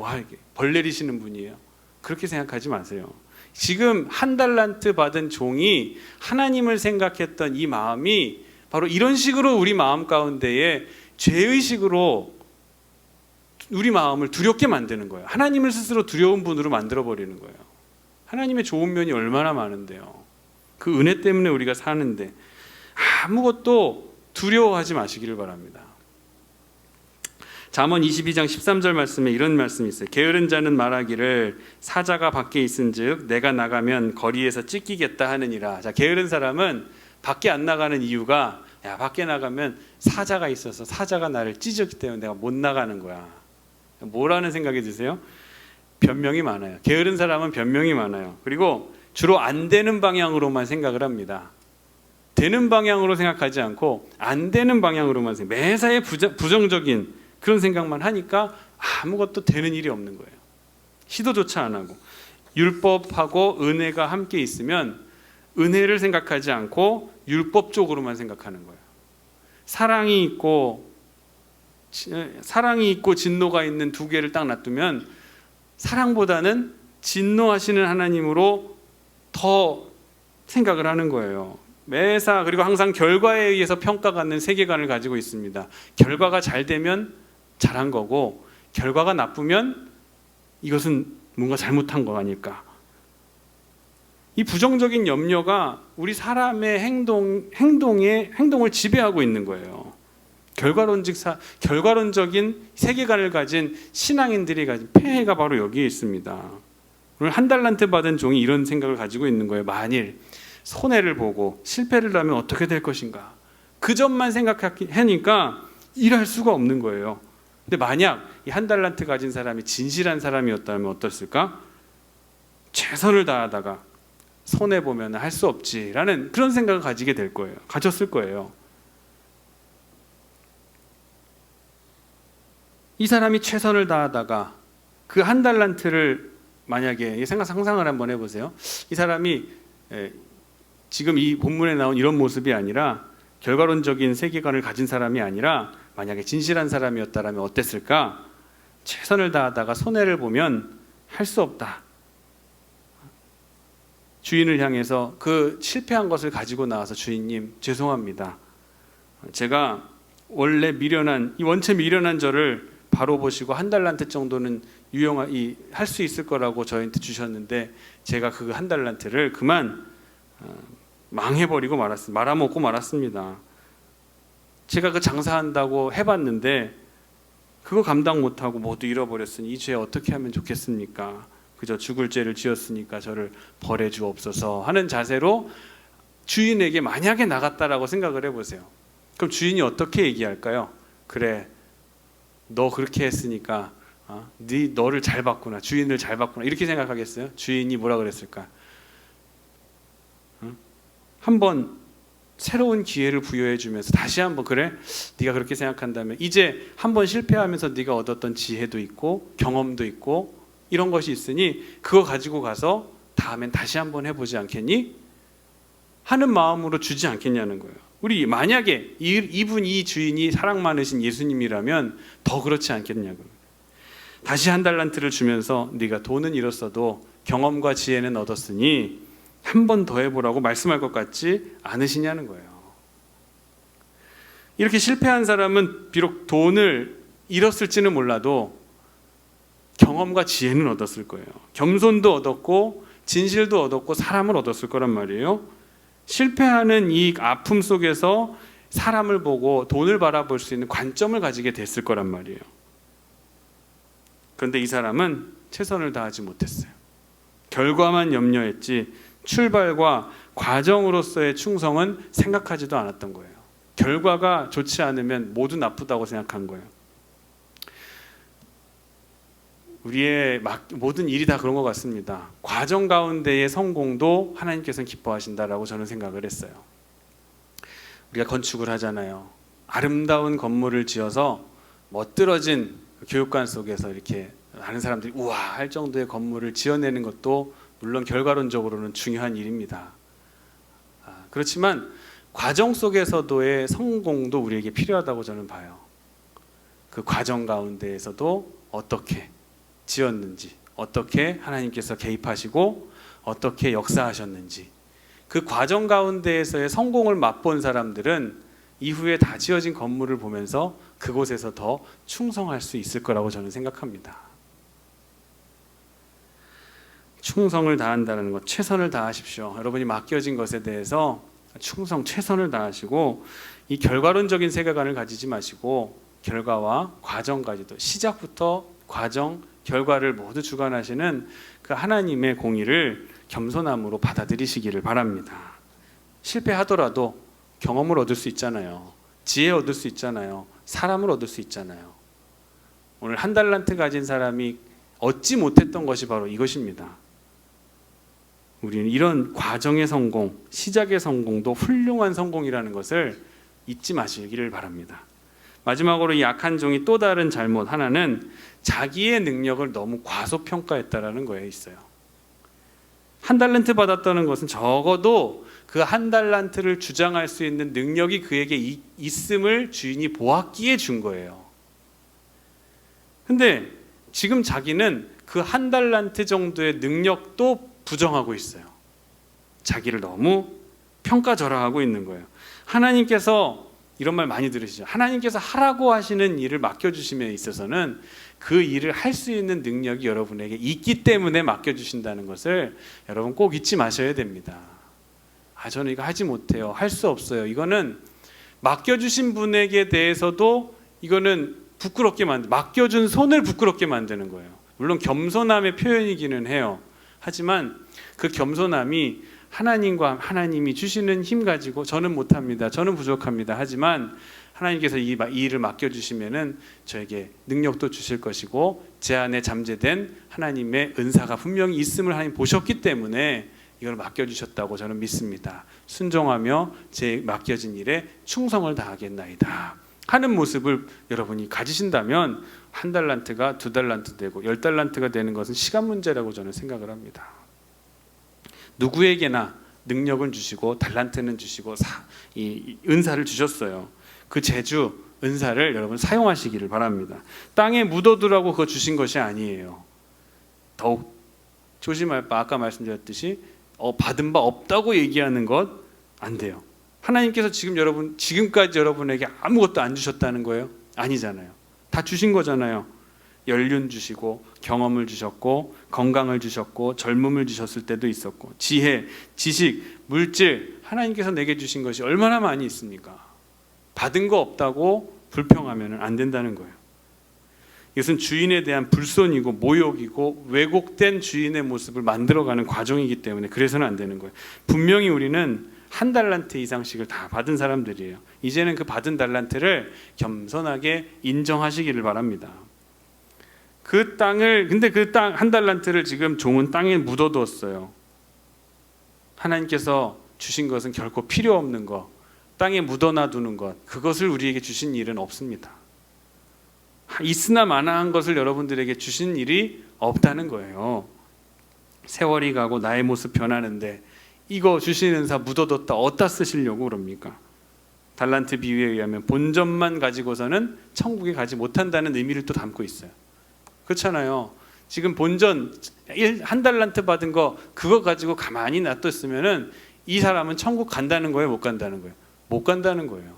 S1: 벌 내리시는 분이에요. 그렇게 생각하지 마세요. 지금 한 달란트 받은 종이 하나님을 생각했던 이 마음이 바로 이런 식으로 우리 마음 가운데에 죄의식으로 우리 마음을 두렵게 만드는 거예요. 하나님을 스스로 두려운 분으로 만들어버리는 거예요. 하나님의 좋은 면이 얼마나 많은데요. 그 은혜 때문에 우리가 사는데 아무것도 두려워하지 마시기를 바랍니다. 잠언 22장 13절 말씀에 이런 말씀이 있어요. 게으른 자는 말하기를 사자가 밖에 있은즉 내가 나가면 거리에서 찢기겠다 하느니라. 자, 게으른 사람은 밖에 안 나가는 이유가 밖에 나가면 사자가 있어서 사자가 나를 찢었기 때문에 내가 못 나가는 거야. 뭐라는 생각이 드세요? 변명이 많아요. 게으른 사람은 변명이 많아요. 그리고 주로 안 되는 방향으로만 생각을 합니다. 되는 방향으로 생각하지 않고 안 되는 방향으로만 생각. 매사에 부정적인 그런 생각만 하니까 아무것도 되는 일이 없는 거예요. 시도조차 안 하고. 율법하고 은혜가 함께 있으면 은혜를 생각하지 않고 율법 쪽으로만 생각하는 거예요. 사랑이 있고 진노가 있는 두 개를 딱 놔두면 사랑보다는 진노하시는 하나님으로 더 생각을 하는 거예요. 매사. 그리고 항상 결과에 의해서 평가받는 세계관을 가지고 있습니다. 결과가 잘 되면 잘한 거고 결과가 나쁘면 이것은 뭔가 잘못한 거 아닐까. 이 부정적인 염려가 우리 사람의 행동을 지배하고 있는 거예요. 결과론적인 세계관을 가진 신앙인들이 가진 폐해가 바로 여기에 있습니다. 오늘 한 달란트 받은 종이 이런 생각을 가지고 있는 거예요. 만일 손해를 보고 실패를 하면 어떻게 될 것인가. 그 점만 생각하니까 일할 수가 없는 거예요. 근데 만약 이 한 달란트 가진 사람이 진실한 사람이었다면 어떻을까? 최선을 다하다가 손해 보면 할 수 없지라는 그런 생각을 가지게 될 거예요. 가졌을 거예요. 이 사람이 최선을 다하다가 그 한 달란트를 만약에 상상을 한번 해보세요. 이 사람이 지금 이 본문에 나온 이런 모습이 아니라 결과론적인 세계관을 가진 사람이 아니라 만약에 진실한 사람이었다면 어땠을까? 최선을 다하다가 손해를 보면 할 수 없다. 주인을 향해서 그 실패한 것을 가지고 나와서 주인님 죄송합니다. 제가 원래 원체 미련한 저를 바로 보시고 한 달란트 정도는 할 수 있을 거라고 저한테 주셨는데 제가 그 한 달란트를 그만 망해버리고 말아먹고 말았습니다. 제가 그 장사한다고 해봤는데 그거 감당 못하고 모두 잃어버렸으니 이 죄 어떻게 하면 좋겠습니까? 그저 죽을 죄를 지었으니까 저를 벌해 주옵소서 하는 자세로 주인에게 만약에 나갔다라고 생각을 해보세요. 그럼 주인이 어떻게 얘기할까요? 그래, 너 그렇게 했으니까 너를 잘 봤구나, 주인을 잘 봤구나 이렇게 생각하겠어요? 주인이 뭐라 그랬을까? 한번 새로운 기회를 부여해 주면서 다시 한번 그래? 네가 그렇게 생각한다면 이제 한번 실패하면서 네가 얻었던 지혜도 있고 경험도 있고 이런 것이 있으니 그거 가지고 가서 다음엔 다시 한번 해보지 않겠니? 하는 마음으로 주지 않겠냐는 거예요. 우리 만약에 이 주인이 사랑 많으신 예수님이라면 더 그렇지 않겠냐고요. 다시 한 달란트를 주면서 네가 돈은 잃었어도 경험과 지혜는 얻었으니 한 번 더 해보라고 말씀할 것 같지 않으시냐는 거예요. 이렇게 실패한 사람은 비록 돈을 잃었을지는 몰라도 경험과 지혜는 얻었을 거예요. 겸손도 얻었고 진실도 얻었고 사람을 얻었을 거란 말이에요. 실패하는 이 아픔 속에서 사람을 보고 돈을 바라볼 수 있는 관점을 가지게 됐을 거란 말이에요. 그런데 이 사람은 최선을 다하지 못했어요. 결과만 염려했지 출발과 과정으로서의 충성은 생각하지도 않았던 거예요. 결과가 좋지 않으면 모두 나쁘다고 생각한 거예요. 우리의 모든 일이 다 그런 것 같습니다. 과정 가운데의 성공도 하나님께서는 기뻐하신다라고 저는 생각을 했어요. 우리가 건축을 하잖아요. 아름다운 건물을 지어서 멋들어진 교육관 속에서 이렇게 많은 사람들이 우와 할 정도의 건물을 지어내는 것도 물론 결과론적으로는 중요한 일입니다. 그렇지만 과정 속에서도의 성공도 우리에게 필요하다고 저는 봐요. 그 과정 가운데에서도 어떻게 지었는지, 어떻게 하나님께서 개입하시고 어떻게 역사하셨는지, 그 과정 가운데에서의 성공을 맛본 사람들은 이후에 다 지어진 건물을 보면서 그곳에서 더 충성할 수 있을 거라고 저는 생각합니다. 충성을 다한다는 것, 최선을 다하십시오. 여러분이 맡겨진 것에 대해서 충성, 최선을 다하시고 이 결과론적인 세계관을 가지지 마시고 결과와 과정까지도 시작부터 과정, 결과를 모두 주관하시는 그 하나님의 공의를 겸손함으로 받아들이시기를 바랍니다. 실패하더라도 경험을 얻을 수 있잖아요. 지혜 얻을 수 있잖아요. 사람을 얻을 수 있잖아요. 오늘 한 달란트 가진 사람이 얻지 못했던 것이 바로 이것입니다. 우리는 이런 과정의 성공, 시작의 성공도 훌륭한 성공이라는 것을 잊지 마시기를 바랍니다. 마지막으로 이 악한 종이 또 다른 잘못 하나는 자기의 능력을 너무 과소평가했다라는 거에 있어요. 한 달란트 받았다는 것은 적어도 그 한 달란트를 주장할 수 있는 능력이 그에게 있음을 주인이 보았기에 준 거예요. 근데 지금 자기는 그 한 달란트 정도의 능력도 부정하고 있어요. 자기를 너무 평가절하하고 있는 거예요. 하나님께서 이런 말 많이 들으시죠? 하나님께서 하라고 하시는 일을 맡겨주심에 있어서는 그 일을 할 수 있는 능력이 여러분에게 있기 때문에 맡겨주신다는 것을 여러분 꼭 잊지 마셔야 됩니다. 저는 이거 하지 못해요. 할 수 없어요. 이거는 맡겨주신 분에게 대해서도 이거는 부끄럽게 맡겨준 손을 부끄럽게 만드는 거예요. 물론 겸손함의 표현이기는 해요. 하지만 그 겸손함이 하나님과 하나님이 주시는 힘 가지고 저는 못합니다. 저는 부족합니다. 하지만 하나님께서 이 일을 맡겨주시면은 저에게 능력도 주실 것이고 제 안에 잠재된 하나님의 은사가 분명히 있음을 하나님 보셨기 때문에 이걸 맡겨주셨다고 저는 믿습니다. 순종하며 제 맡겨진 일에 충성을 다하겠나이다 하는 모습을 여러분이 가지신다면 한 달란트가 두 달란트 되고 10달란트가 되는 것은 시간 문제라고 저는 생각을 합니다. 누구에게나 능력은 주시고 달란트는 주시고 이 은사를 주셨어요. 그 재주, 은사를 여러분 사용하시기를 바랍니다. 땅에 묻어두라고 그거 주신 것이 아니에요. 더욱 조심할 바, 아까 말씀드렸듯이 받은 바 없다고 얘기하는 것 안 돼요. 하나님께서 지금까지 여러분에게 아무것도 안 주셨다는 거예요? 아니잖아요. 다 주신 거잖아요. 연륜 주시고 경험을 주셨고 건강을 주셨고 젊음을 주셨을 때도 있었고 지혜, 지식, 물질 하나님께서 내게 주신 것이 얼마나 많이 있습니까? 받은 거 없다고 불평하면 안 된다는 거예요. 이것은 주인에 대한 불손이고 모욕이고 왜곡된 주인의 모습을 만들어가는 과정이기 때문에 그래서는 안 되는 거예요. 분명히 우리는 한 달란트 이상씩을 다 받은 사람들이에요. 이제는 그 받은 달란트를 겸손하게 인정하시기를 바랍니다. 근데 그 땅 한 달란트를 지금 종은 땅에 묻어두었어요. 하나님께서 주신 것은 결코 필요 없는 것, 땅에 묻어놔두는 것, 그것을 우리에게 주신 일은 없습니다. 있으나 마나한 것을 여러분들에게 주신 일이 없다는 거예요. 세월이 가고 나의 모습 변하는데 이거 주신 은사 묻어뒀다 어디다 쓰시려고 그럽니까? 달란트 비유에 의하면 본전만 가지고서는 천국에 가지 못한다는 의미를 또 담고 있어요. 그렇잖아요. 지금 본전 한 달란트 받은 거 그거 가지고 가만히 놔뒀으면은 이 사람은 천국 간다는 거예요, 못 간다는 거예요? 못 간다는 거예요.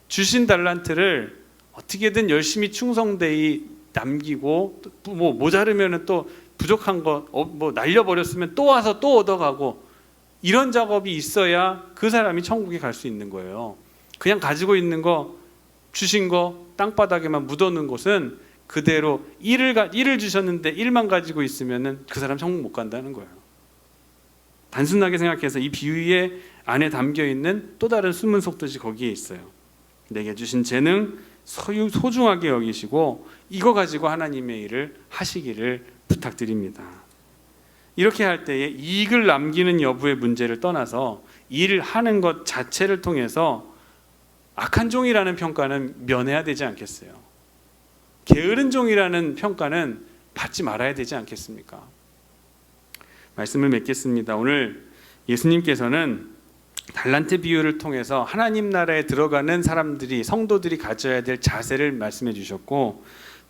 S1: 주신 달란트를 어떻게든 열심히 충성되이 남기고 뭐 모자르면은 또 부족한 거 뭐 날려버렸으면 또 와서 또 얻어가고, 이런 작업이 있어야 그 사람이 천국에 갈 수 있는 거예요. 그냥 가지고 있는 거, 주신 거 땅바닥에만 묻어놓은 곳은 그대로 일을 주셨는데 일만 가지고 있으면은 그 사람 천국 못 간다는 거예요. 단순하게 생각해서 이 비유의 안에 담겨 있는 또 다른 숨은 속뜻이 거기에 있어요. 내게 주신 재능 소중하게 여기시고 이거 가지고 하나님의 일을 하시기를 부탁드립니다. 이렇게 할 때에 이익을 남기는 여부의 문제를 떠나서 일을 하는 것 자체를 통해서 악한 종이라는 평가는 면해야 되지 않겠어요? 게으른 종이라는 평가는 받지 말아야 되지 않겠습니까? 말씀을 맺겠습니다. 오늘 예수님께서는 달란트 비유를 통해서 하나님 나라에 들어가는 사람들이, 성도들이 가져야 될 자세를 말씀해 주셨고,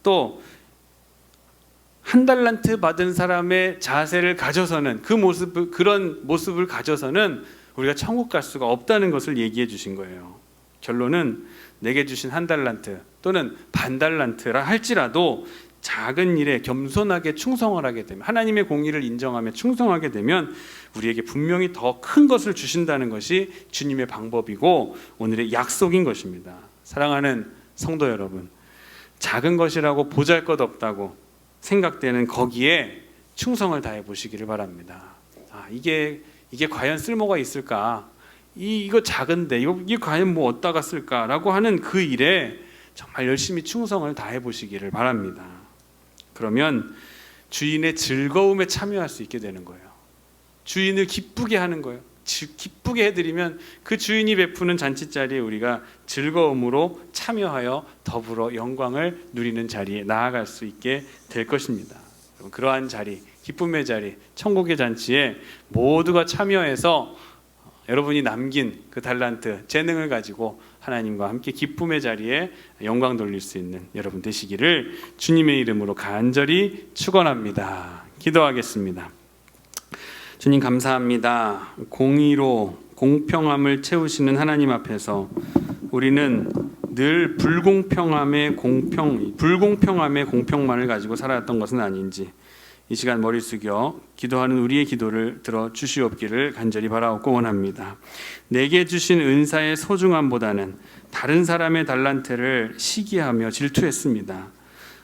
S1: 또 한 달란트 받은 사람의 자세를 가져서는, 그런 모습을 가져서는 우리가 천국 갈 수가 없다는 것을 얘기해 주신 거예요. 결론은 내게 주신 한 달란트 또는 반 달란트라 할지라도 작은 일에 겸손하게 충성을 하게 되면, 하나님의 공의를 인정하며 충성하게 되면 우리에게 분명히 더 큰 것을 주신다는 것이 주님의 방법이고 오늘의 약속인 것입니다. 사랑하는 성도 여러분, 작은 것이라고 보잘것없다고 생각되는 거기에 충성을 다해 보시기를 바랍니다. 이게 과연 쓸모가 있을까? 이거 작은데 이게 과연 뭐 어디다가 쓸까라고 하는 그 일에 정말 열심히 충성을 다해 보시기를 바랍니다. 그러면 주인의 즐거움에 참여할 수 있게 되는 거예요. 주인을 기쁘게 하는 거예요. 기쁘게 해드리면 그 주인이 베푸는 잔치자리에 우리가 즐거움으로 참여하여 더불어 영광을 누리는 자리에 나아갈 수 있게 될 것입니다. 그러한 자리, 기쁨의 자리, 천국의 잔치에 모두가 참여해서 여러분이 남긴 그 달란트, 재능을 가지고 하나님과 함께 기쁨의 자리에 영광 돌릴 수 있는 여러분 되시기를 주님의 이름으로 간절히 축원합니다. 기도하겠습니다. 주님 감사합니다. 공의로 공평함을 채우시는 하나님 앞에서 우리는 늘 불공평함의 공평만을 가지고 살아왔던 것은 아닌지 이 시간 머리 숙여 기도하는 우리의 기도를 들어 주시옵기를 간절히 바라옵고 원합니다. 내게 주신 은사의 소중함보다는 다른 사람의 달란트를 시기하며 질투했습니다.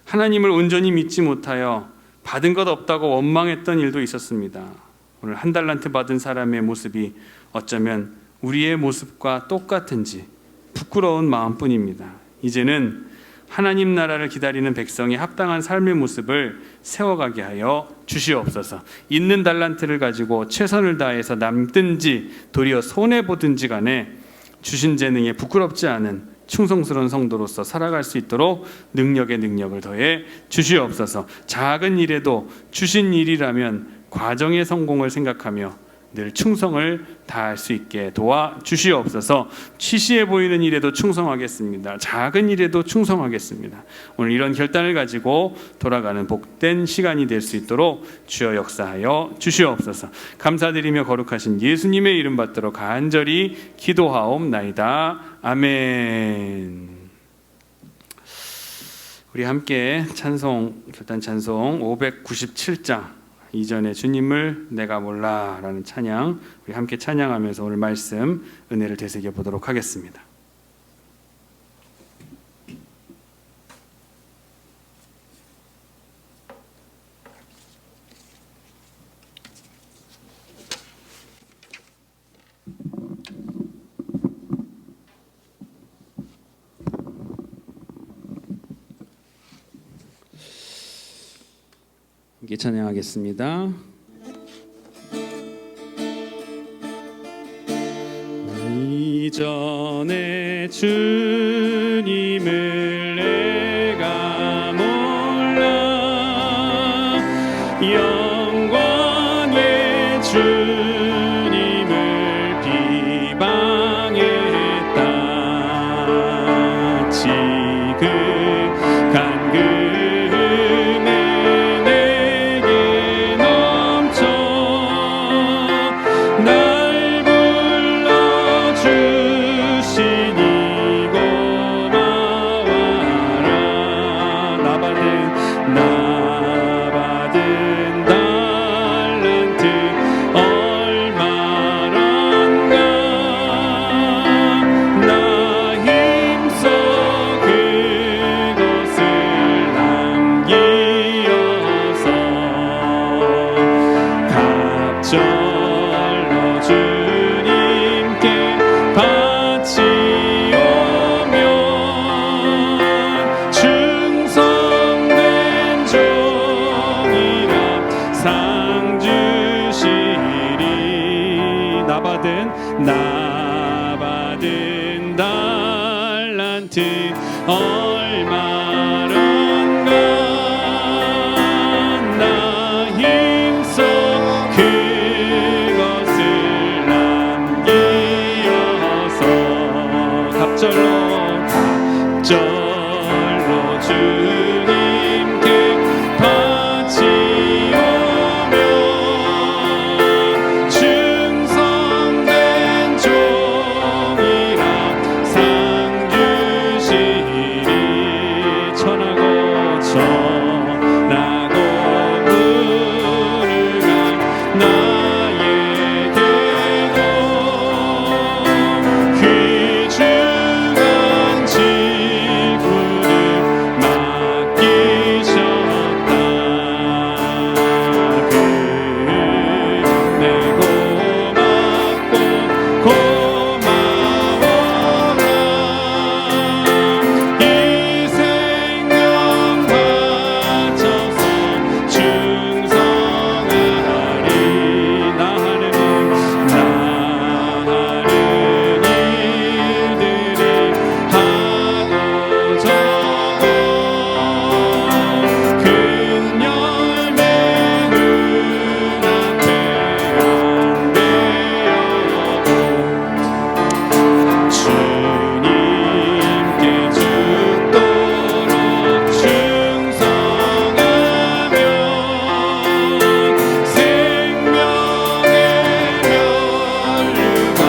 S1: 하나님을 온전히 믿지 못하여 받은 것 없다고 원망했던 일도 있었습니다. 오늘 한 달란트 받은 사람의 모습이 어쩌면 우리의 모습과 똑같은지 부끄러운 마음뿐입니다. 이제는 하나님 나라를 기다리는 백성의 합당한 삶의 모습을 세워가게 하여 주시옵소서. 있는 달란트를 가지고 최선을 다해서 남든지 도리어 손해보든지 간에 주신 재능에 부끄럽지 않은 충성스러운 성도로서 살아갈 수 있도록 능력에 능력을 더해 주시옵소서. 작은 일에도 주신 일이라면 과정의 성공을 생각하며 늘 충성을 다할 수 있게 도와 주시옵소서. 시시해 보이는 일에도 충성하겠습니다. 작은 일에도 충성하겠습니다. 오늘 이런 결단을 가지고 돌아가는 복된 시간이 될 수 있도록 주여 역사하여 주시옵소서. 감사드리며 거룩하신 예수님의 이름 받들어 간절히 기도하옵나이다. 아멘. 우리 함께 결단 찬송 597장 이전에 주님을 내가 몰라 라는 찬양, 우리 함께 찬양하면서 오늘 말씀 은혜를 되새겨 보도록 하겠습니다. 함께 찬양하겠습니다. 이전에 주님을 내가 몰라 영광의 주님을 비방했다. 지극한 날 불러주신 이곳 얼마런가 나 힘써 그것을 남기어서 갑절로 주님께 바치오며 충성된 종이라 상 주시리. 천하고 전하고 무능한 나에게도 귀중한 직분을 맡기셨다. 그네 고맙고 고마워라. 이 생명 바쳐서 충성하리. 나 하는 일들이 하고 저고 큰 열매 눈앞에 안 되어도 주님께 죽도록 충성하면 생명의 면류관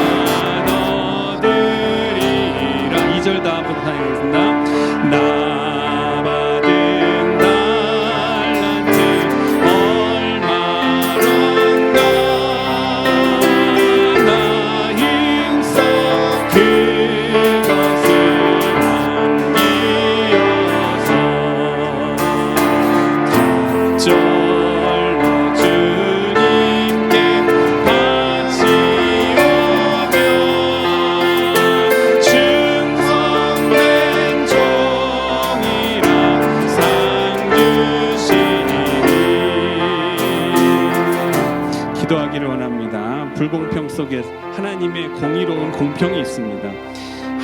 S1: 얻으리라. 2절 다음부터 하겠습니다. 나 받은 달란트 얼마런가 나 힘써 그것을 남기어서 절로 주님께 바치오며 충성된 종이라 상 주시니. 기도하기를 원합니다. 불공평 속에 하나님의 공의로운 공평이 있습니다.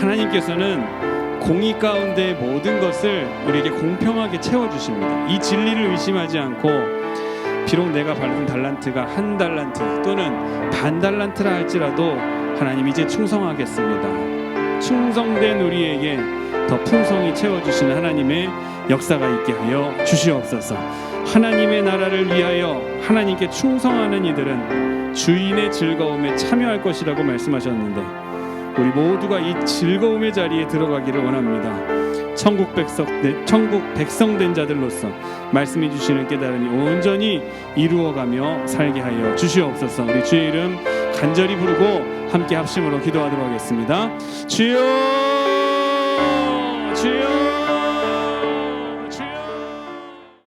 S1: 하나님께서는 공의 가운데 모든 것을 우리에게 공평하게 채워주십니다. 이 진리를 의심하지 않고 비록 내가 받은 달란트가 한 달란트 또는 반 달란트라 할지라도 하나님 이제 충성하겠습니다. 충성된 우리에게 더 풍성히 채워주시는 하나님의 역사가 있게 하여 주시옵소서. 하나님의 나라를 위하여 하나님께 충성하는 이들은 주인의 즐거움에 참여할 것이라고 말씀하셨는데 우리 모두가 이 즐거움의 자리에 들어가기를 원합니다. 천국 백성 된 자들로서 말씀해 주시는 깨달음이 온전히 이루어가며 살게 하여 주시옵소서. 우리 주의 이름 간절히 부르고 함께 합심으로 기도하도록 하겠습니다. 주여 주여